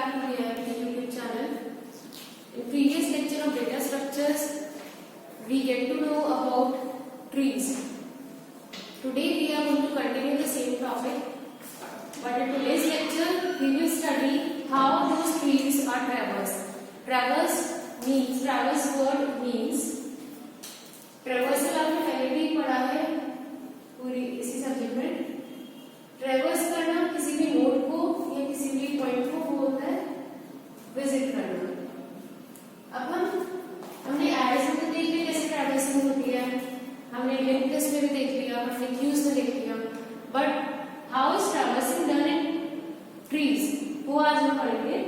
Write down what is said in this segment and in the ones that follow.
back to my YouTube channel. In previous lecture of data structures, we get to know about trees. Today we are going to continue the same topic, but in today's lecture we will study how those trees are traversed. Traverse word means traversal आपने पहले भी पढ़ा है पूरी इसी subject में। ट्रेवर्स करना किसी भी नोड को या किसी भी पॉइंट को वो होता है विजिट करना। अब हमने एडिशन में देख लिया कैसे ट्रेवर्सिंग होती है, हमने लिंक टेस्ट में भी देख लिया, हमने क्यूज में देख लिया, but how is traversing done in trees वो आज हम पढ़ेंगे।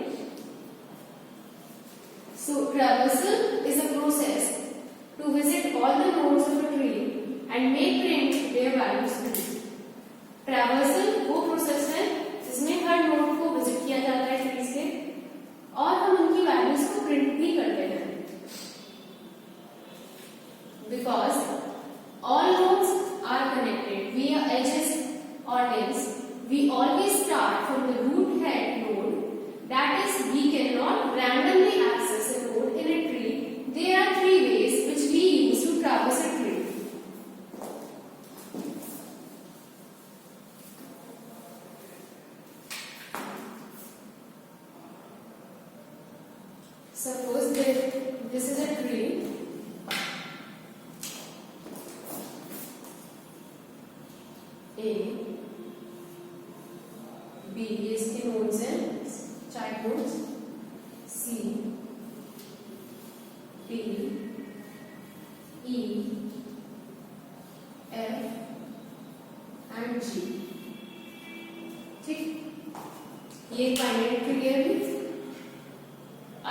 So traversal is a process to visit all the nodes of a tree and make print their values print. Traversal वो प्रोसेस है जिसमें हर नोड को विजिट किया जाता है ट्रीज के और हम उनकी वैल्यूज को प्रिंट भी करते हैं। Because all nodes are connected via edges or links, we always start from the root head node. That is, we cannot randomly access a node in a tree. There are three ways which we use to traverse a tree. Suppose this is a tree. A, B ये इसके nodes हैं, child nodes, C, D, E, F and G। ठीक, ये binary tree है अभी।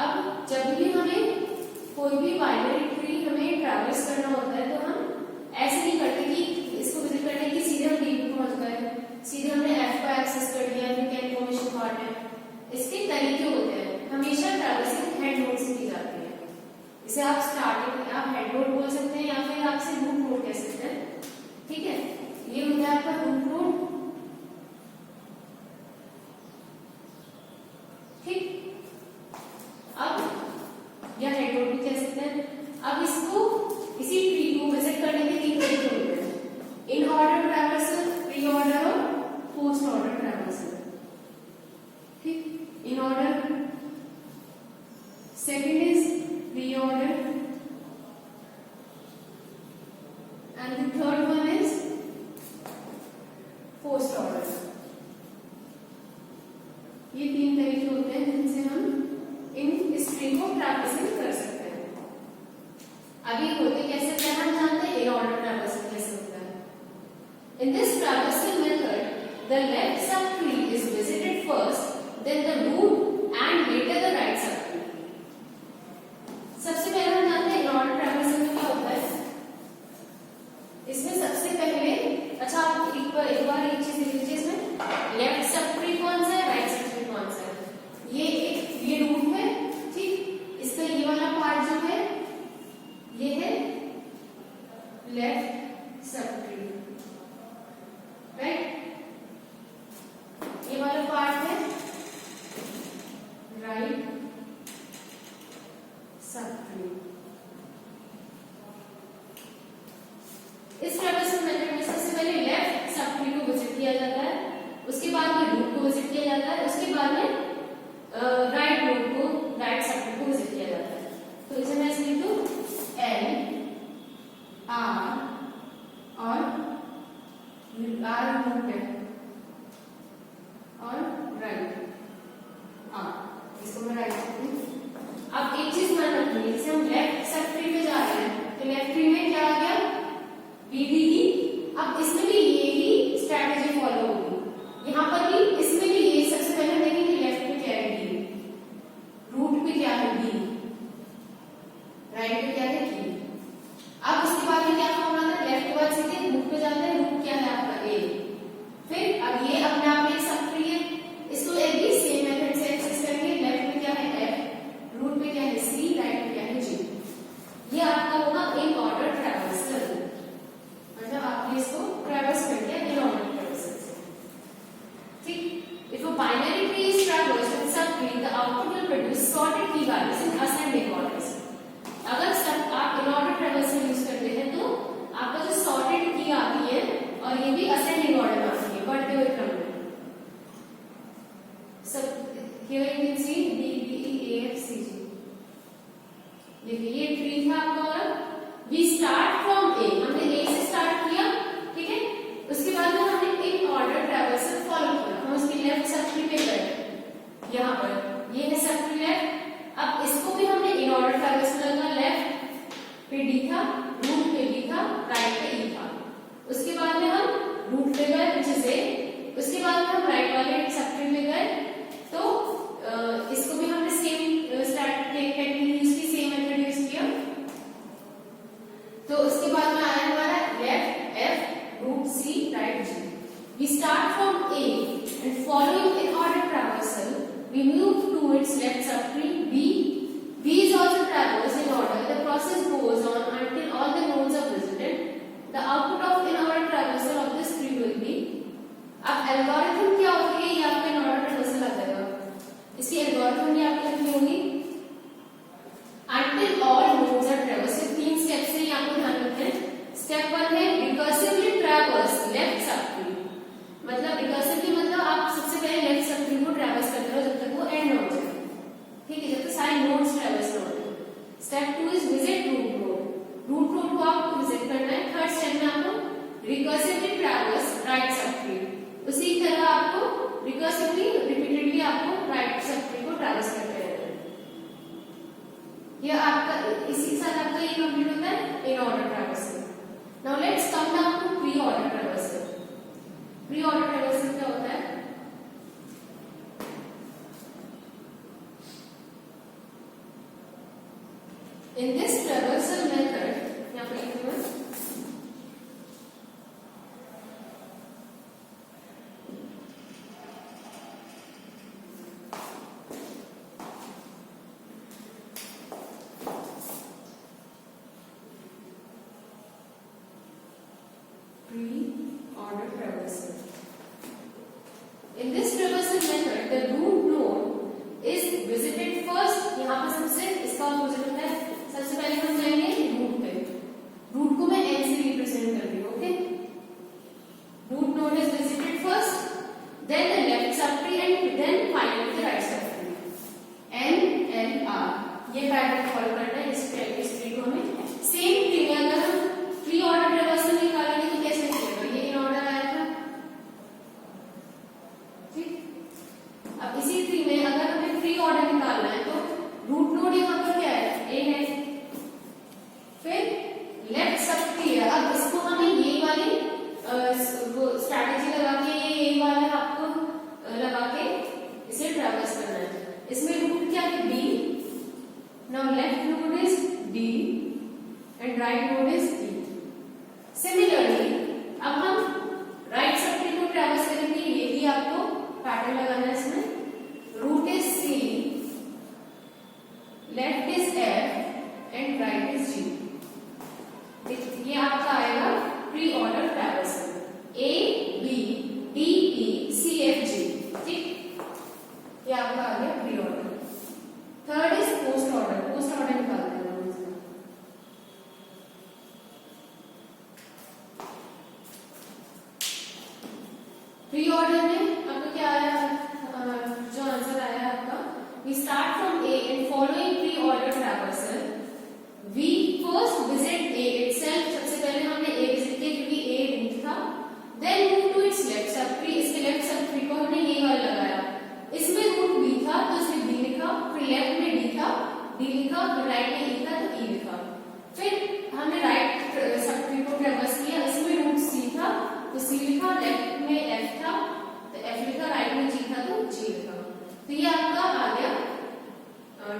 अब जब भी हमें कोई भी बाइनरी ट्री हमें ट्रैवर्स करना होता है तो हम ऐसे नहीं करते कि इसको विजिट करने की सीधे हम डी को पहुंच गए, सीधे हमने एफ को एक्सेस कर लिया, फिर इन्फॉर्मेशन पार्ट है। इसके तरीके होते हैं, हमेशा ट्रैवर्सिंग हेड नोड से की जाती है। इसे आप स्टार्टिंग आप हेड नोड बोल सकते हैं या फिर आप इसे रूट नोड कह सकते हैं। ठीक है, ये होता है आपका रूट नोड। ठीक, अब या हेड नोड भी कह सकते हैं। अब इसको इसी ट्री को विजिट करने के तीन तरीके होते हैं: इन ऑर्डर ट्रैवर्सल, प्री ऑर्डर और पोस्ट ऑर्डर ट्रैवर्सल। ठीक, in order, second is pre-order and the third one is post order। ये तीन तरीके होते हैं जिनसे हम इन स्ट्रिंग को ट्रैवर्सिंग कर सकते हैं। अभी होते कैसे हैं हम जानते हैं, इन ऑर्डर ट्रैवर्सिंग कैसे होता है। In this traversing method, the left subtree is visited first, then the root and later the right subtree। सबसे पहले हम जानते हैं इन ऑर्डर ट्रैवर्सिंग में क्या होता है। इसमें सबसे पहले अच्छा आप एक बार एक चीज देख लीजिए, इसमें लेफ्ट सबट्री कौन सा है, राइट सबट्री कौन सा है। ये रूट है। ठीक, इसका ये वाला पार्ट जो है ये है लेफ्ट सबट्री, राइट। ये वाला पार्ट है सब here you can see D, B, E, A, F, C, G. देखिए ये ट्री था आपका और we start from A, हमने A से स्टार्ट किया, ठीक है। उसके बाद में हमने एक ऑर्डर ट्रैवर्सल फॉलो किया, हम उसकी लेफ्ट सब ट्री पे गए। यहाँ पर ये है सब ट्री लेफ्ट। अब इसको भी हमने इन ऑर्डर ट्रैवर्सल लगा, लेफ्ट पे D था, रूट पे B था, राइट पे E था। उसके बाद में हम रूट पे गए which is A, उसके बाद में हम राइट वाले सब ट्री में गए। तो इसको भी हमने सेम स्टार्ट टेक्निक यूज की, सेम मेथड यूज किया। तो उसके बाद में आया हमारा left F, root C, right G। We start from A and following in order traversal, we move to its left subtree B. B is also traversed in order. The process goes on until all the nodes are visited. The output of in order traversal of this tree will be। अब algorithm क्या होती है, ये आपका इन order traversal आ जाएगा। इसकी algorithm भी आपको लिखनी होगी until all nodes are traversed। तीन स्टेप्स है, ये आपको ध्यान रखना है। स्टेप 1 है रिकर्सिवली ट्रैवर्स लेफ्ट सबट्री, मतलब रिकर्सिवली मतलब आप सबसे पहले लेफ्ट सबट्री को ट्रैवर्स करते रहो जब तक वो एंड ना हो जाए, ठीक है, जब तक सारे नोड्स ट्रैवर्स ना हो जाए। Step 2 is visit root node. Root node को आपको विजिट करना है। थर्ड स्टेप में आपको रिकर्सिवली ट्रैवर्स राइट सबट्री, उसी तरह आपको रिकर्सिवली रिपीटेडली आपको राइट सबट्री को ट्रैवर्स करते रहना है। ये आपका इसी के साथ आपका ये कंप्लीट होता है in order traversal. Now let's come down to pre order traversal. Pre order traversal क्या होता है? इन दिस ट्रैवर्सल मेथड, यहाँ पे लिखूंगा pre-order traversal. In this traversal method, the root node is visited first। यहाँ पर सबसे इसका ऑपोजिट होता है, सबसे पहले हम जाएंगे रूट पे। रूट को मैं n से रिप्रेजेंट कर रही हूँ, okay. Root node is visited first, then the left subtree and then finally the right subtree. N L R ये पैटर्न फॉलो करना है इस ट्री को हमें। सेम ट्री में अगर हम प्री ऑर्डर ट्रैवर्सल निकालेंगे तो कैसे निकलेगा? ये इन ऑर्डर आया था, ठीक। अब इसी ट्री में अगर हमें प्री ऑर्डर निकालना है तो रूट नोड यहाँ पर क्या है? A है, फिर लेफ्ट सबट्री है। अब इसको हमें ये वाली स्ट्रैटेजी लगा के ये वाला आपको लगा के इसे ट्रैवर्स करना है। इसमें रूट क्या है? B। Now left node is D and right node is E. Similarly, अब हम राइट सबट्री को ट्रैवर्स करेंगे, ये भी आपको पैटर्न लगाना है इसमें। Root is C, left is F and right is G। ये आपका आएगा pre order traversal A B D E C F G, ठीक। ये आपका आ गया pre order. Third is post order. Post order निकालते हैं प्री ऑर्डर में आपका क्या आया, जो आंसर आया आपका, we start from A and following pre order traversal we first visit A itself. सबसे पहले हमने ए विजिट किया क्योंकि ए रूट था। Then move to its left subtree, इसके लेफ्ट सबट्री को हमने ये वाला लगाया। इसमें रूट बी था तो इसमें बी लिखा, फिर लेफ्ट में डी था, डी लिखा, फिर राइट में ई था तो ई लिखा। फिर हमने राइट सबट्री को ट्रैवर्स किया, इसमें रूट सी था तो सी लिखा, लेफ्ट में एफ था तो एफ लिखा, राइट में जी था तो जी लिखा। तो ये आपका आ गया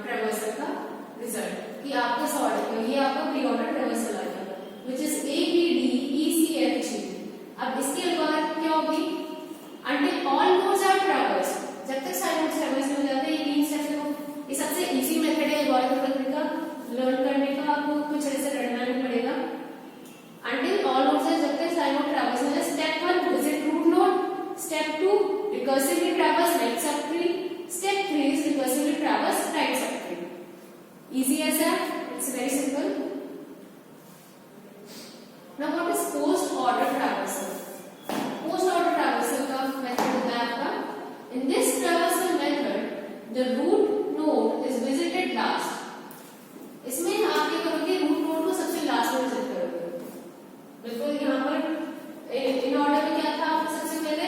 ट्रैवर्सल का रिजल्ट कि आपका सॉर्ट, ये आपका प्री ऑर्डर ट्रैवर्सल आ गया which is A B D E C F G. अब इसकी एल्गोरिथम क्या होगी? Until all nodes are traverse, जब तक सारे नोड्स ट्रैवर्स हो जाते हैं। ये तीन स्टेप्स है, ये सबसे इजी मेथड है एल्गोरिथम लिखने का, लर्न करने का, आपको कुछ ऐसे करना नहीं पड़ेगा। Until all nodes are जब तक सारे नोड ट्रैवर्स हो जाए। Step 1 visit root node, step 2 recursively traverse left subtree, step 3 is recursively traverse right subtree. Easy है sir, it's very simple. Now what is post order traversal? Post order traversal का method होता है आपका, in this traversal the root node is visited last. इसमें आप क्या करोगे, root node को सबसे लास्ट में विजिट करोगे। बिल्कुल यहाँ पर इन ऑर्डर में क्या था, सबसे पहले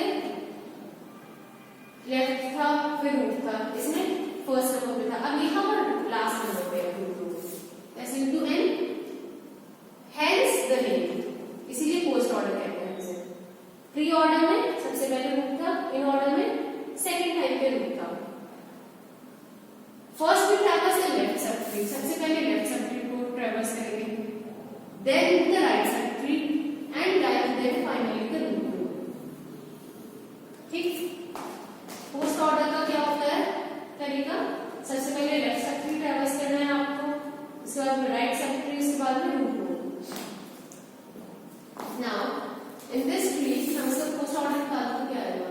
लेफ्ट था, फिर रूट था, इसमें फर्स्ट नंबर पे था। अब यहाँ पर लास्ट नंबर पे है रूट नोड, ऐसे into N, hence the name, इसीलिए पोस्ट ऑर्डर कहते हैं इसे। प्री ऑर्डर में सबसे पहले रूट था, इन ऑर्डर में सेकंड टाइम पे रूट था। First we traverse the left sub tree, सबसे पहले लेफ्ट सब ट्री को ट्रैवर्स करेंगे, then the right sub tree and then finally the root node. ठीक, पोस्ट ऑर्डर का क्या होता है तरीका, सबसे पहले लेफ्ट सब ट्री ट्रैवर्स करना है आपको, उसके बाद राइट सब ट्री, उसके बाद में root node. Now in this tree हम सब पोस्ट ऑर्डर का क्या आएगा,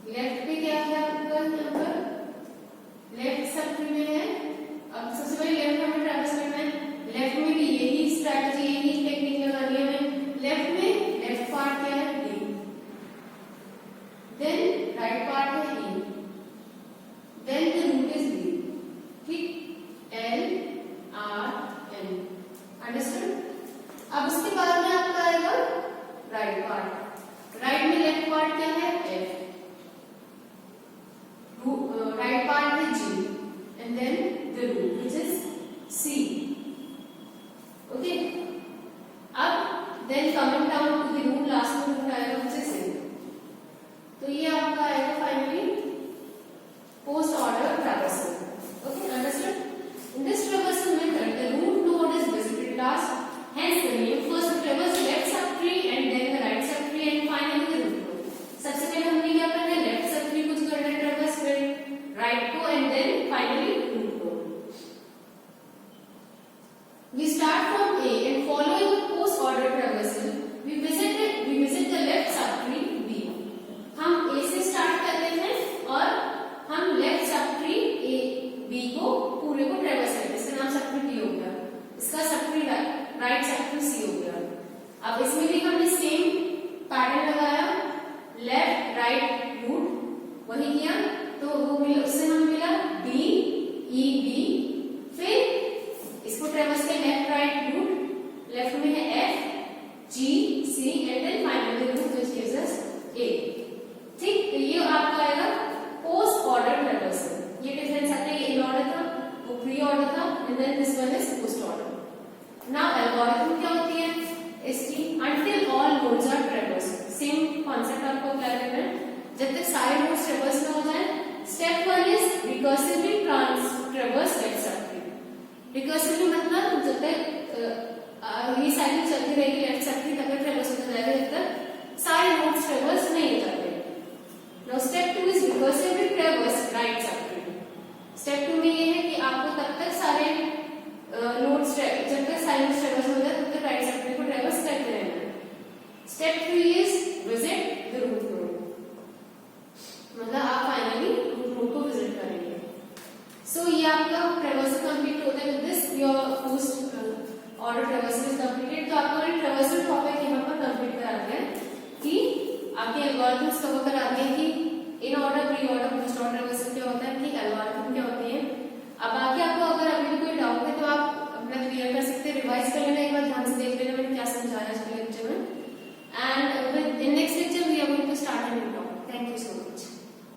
लेफ्ट पे क्या है आपका, यहाँ पर लेफ्ट सब ट्री में है। अब सबसे पहले लेफ्ट हमें ट्रैवर्स करना है, लेफ्ट में भी यही स्ट्रैटेजी, यही टेक्निक लगानी है हमें। लेफ्ट में लेफ्ट पार्ट क्या है, डी, देन राइट पार्ट है E, then the root is B. ठीक, एल आर एन, अंडरस्टूड। अब उसके बाद में आपका आएगा राइट पार्ट। राइट में लेफ्ट पार्ट क्या है, एफ, राइट पार्ट है G, and then the root which is C. Okay, अब then coming down to the root, last में रूट आएगा व्हिच इज सी। तो ये आपका आएगा finally post order traversal. Okay, understood. In this traversal method, the root node is visited last, hence the name. First we traverse left subtree and then the right subtree and finally the root node. सबसे पहले हमने क्या करना है, left subtree कुछ करना है traverse, फिर राइट को and then finally root node. We start from A and following the post order traversal, we visit the left subtree B. हम A से स्टार्ट करते हैं और हम लेफ्ट सबट्री A B को पूरे को ट्रैवर्स करते हैं। इसका नाम सबट्री B हो गया, इसका सबट्री राइट सबट्री C हो गया। अब इसमें भी हमने सेम पैटर्न लगाया, लेफ्ट राइट रूट, वही किया तो वो मिला, उससे हमें मिला D E B, फिर इसको ट्रैवर्स किया लेफ्ट राइट रूट, लेफ्ट में है F G C and then finally root which gives us A। ठीक, तो ये आपका आएगा पोस्ट ऑर्डर ट्रैवर्सल। ये डिफरेंस आता है, ये इन ऑर्डर था, वो प्री ऑर्डर था, and then this one is post order. Now algorithm क्या होती है इसकी, until all nodes are traverse. Same concept आपको क्या करना है, जब तक सारे नोड्स ट्रैवर्स में हो जाए। Step one is recursively traverse left subtree. Recursively मतलब जब तक ये साइकिल चलती रहेगी लेफ्ट सबट्री तक ट्रैवर्स होता जाएगा, जब तक सारे नोड्स ट्रैवर्स नहीं हो जाते। Now step two is recursively traverse right subtree. Step two में ये है कि आपको तब तक सारे नोड्स, जब तक सारे नोड्स ट्रैवर्स हो जाए तब तक राइट सबट्री को ट्रैवर्स करते रहना है। Step three is visit the root node, मतलब आप फाइनली रूट नोड को विजिट करेंगे। सो ये आपका ट्रैवर्सल कंप्लीट होता है। With this your post order traversal is completed. तो आपको